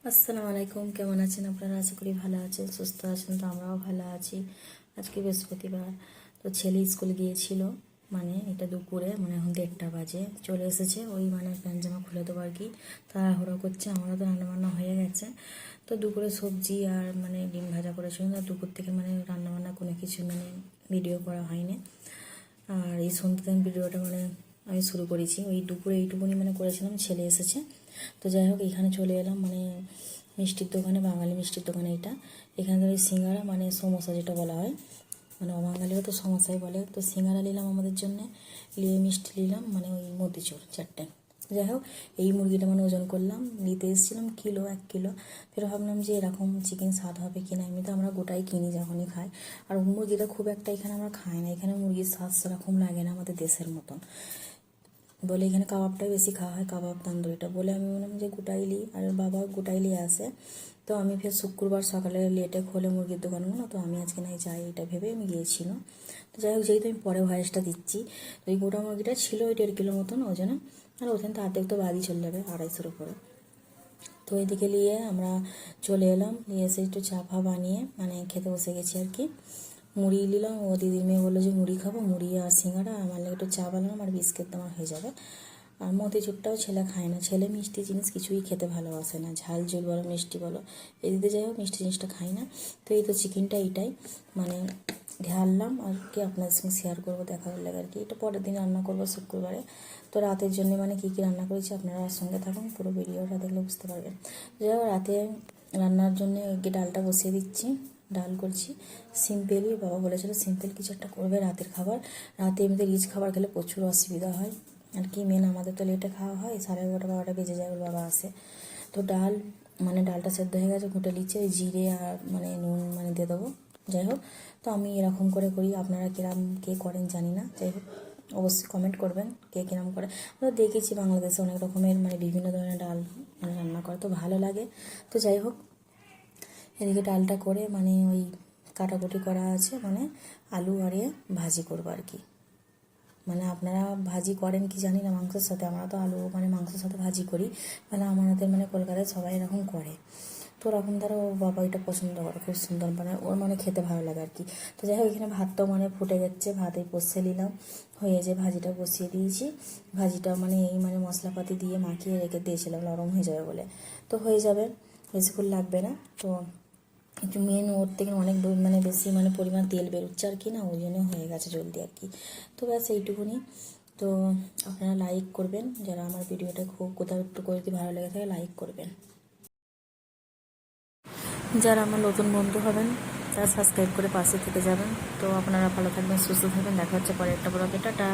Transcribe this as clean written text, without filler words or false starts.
আসসালামু আলাইকুম, কেমন আছেন আপনারা? আশা করি ভালো আছেন, সুস্থ আছেন। তো আমরাও ভালো আছি। আজকে বৃহস্পতিবার, তো ছেলে স্কুল গিয়েছিল, মানে এটা দুপুরে, মানে এখন 1:30 বাজে চলে এসেছে। ওই মানে প্যান্ট জামা খুলে দেবো আর কি, তাড়াহুড়ো করছে। আমারও তো রান্নাবান্না হয়ে গেছে। তো দুপুরে সবজি আর মানে ডিম ভাজা করেছিল। দুপুর থেকে মানে রান্নাবান্না কোনো কিছু মানে ভিডিও করা হয়নি। আর এই সন্ধ্যে ভিডিওটা মানে আমি শুরু করেছি, ওই দুপুরে এইটুকুনি মানে করেছিলাম, ছেলে এসেছে। তো যাই হোক, এখানে চলে এলাম মানে মিষ্টির দোকানে, বাঙালি মিষ্টির দোকানে। এখানে ওই সিঙ্গারা মানে সমোসা যেটা বলা হয়, মানে অবাঙালিরা তো সমোসাই বলে। তো সিঙ্গারা নিলাম আমাদের জন্যে, নিয়ে মিষ্টি নিলাম মানে ওই মতিচুর 4টে। যাই হোক, এই মুরগিটা মানে ওজন করলাম, নিতে এসেছিলাম 1 কিলো। ফের ভাবলাম যে এরকম চিকেন স্বাদ হবে কিনা। এমনিতে আমরা গোটাই কিনি যখনই খাই। আর মুরগিটা খুব একটা এখানে আমরা খাই না, এখানে মুরগির স্বাদ সেরকম লাগে না আমাদের দেশের মতন বলে। এখানে কাবাবটাই বেশি খাওয়া হয়, কাবাব তন্দুরিটা বলে। আমি বললাম যে গোটাইলি, আর বাবা গোটাইলি আসে। তো আমি ফের শুক্রবার সকালে লেটে খোলে মুরগির দোকানগুলো, তো আমি আজকে নাই যাই এটা ভেবে আমি গিয়েছিলাম। তো যাই হোক, যেহেতু আমি পরে ভয়েসটা দিচ্ছি, তো এই গোটা মুরগিটা ছিল ওই 1.5 কিলো মতন ওজনে। আর ওখানে তো অর্ধেক তো বাদই চলে যাবে, 250-এর উপরে। তো এদিকে নিয়ে আমরা চলে এলাম, নিয়ে এসে একটু চা ফা বানিয়ে মানে খেতে বসে গেছি আর কি। মুড়ি নিলাম, ও দিদির মেয়ে বললো যে মুড়ি খাবো, মুড়ি আর সিঙ্গাড়া, আমার লাগে একটু চা বানালাম আর বিস্কিট তোমার হয়ে যাবে। আর মতিচুরটাও ছেলে খায় না, ছেলে মিষ্টি জিনিস কিছুই খেতে ভালোবাসে না, ঝাল ঝোল বলো মিষ্টি বলো। এদিকে যাই হোক, মিষ্টি জিনিসটা খাই না। তো এই তো চিকেনটা এইটাই মানে ঢাললাম আর কি, আপনাদের সঙ্গে শেয়ার করবো, দেখার লাগে আর কি। এটা পরের দিন রান্না করবো শুক্রবারে। তো রাতের জন্য মানে কী কী রান্না করেছি আপনারা সঙ্গে থাকুন, পুরো ভিডিওটা দেখলে বুঝতে পারবেন। যাই হোক, রাতে রান্নার জন্য ডালটা বসিয়ে দিচ্ছি, ডাল করছি সিম্পলই। বাবা বলেছিল সিম্পল কিছু একটা করবে রাতের খাবার। রাতে এমনিতে রিচ খাবার খেলে প্রচুর অসুবিধা হয় আর কি। মেন আমাদের তো লেটে খাওয়া হয়, 11:30 12টা বেজে যায় ওর বাবা আসে। তো ডাল মানে ডালটা সেদ্ধ হয়ে গেছে, ঘুটে নিচ্ছে, জিরে আর মানে নুন মানে দিয়ে দেবো। যাই হোক, তো আমি এরকম করে করি, আপনারা কিরম কে করেন জানি না। যাই হোক, অবশ্যই কমেন্ট করবেন কে কিরম করে। আমরা দেখেছি বাংলাদেশে অনেক রকমের মানে বিভিন্ন ধরনের ডাল মানে রান্না করে, তো ভালো লাগে। তো যাই হোক, এদিকে ডালটা করে মানে ওই কাটাকুটি করা আছে, মানে আলু আর ভাজি করবো আর কি। মানে আপনারা ভাজি করেন কি জানি না মাংসের সাথে, আমরা তো আলু মানে মাংসের সাথে ভাজি করি। মানে আমাদের মানে কলকাতায় সবাই এরকম করে। তো ওরকম দ্বারা ও বাবা এটা পছন্দ করে, খুব সুন্দর মানে ওর মানে খেতে ভালো লাগে আর কি। তো যাই হোক, এখানে ভাতটাও মানে ফুটে যাচ্ছে, ভাতে বসিয়ে নিলাম, হয়ে যে ভাজিটা বসিয়ে দিয়েছি। ভাজিটা মানে এই মানে মশলাপাতি দিয়ে মাখিয়ে রেখে দিয়েছিলাম নরম হয়ে যাবে বলে। তো হয়ে যাবে, বেশিক্ষণ লাগবে না। তো একটু মেন ওর থেকে অনেক মানে বেশি মানে পরিমাণ তেল বেরোচ্ছে আর কি, না ওই জন্য হয়ে গেছে জলদি আর কি। তো ব্যাস এইটুকুনি। তো আপনারা লাইক করবেন, যারা আমার ভিডিওটা খুব কোথাও একটু করে যদি ভালো লেগে থাকে লাইক করবেন। যারা আমার নতুন বন্ধু হবেন তারা সাবস্ক্রাইব করে পাশে থেকে যাবেন। তো আপনারা ভালো থাকবেন, সুস্থ থাকবেন, দেখা হচ্ছে পরে একটা ব্লগে। টাটা।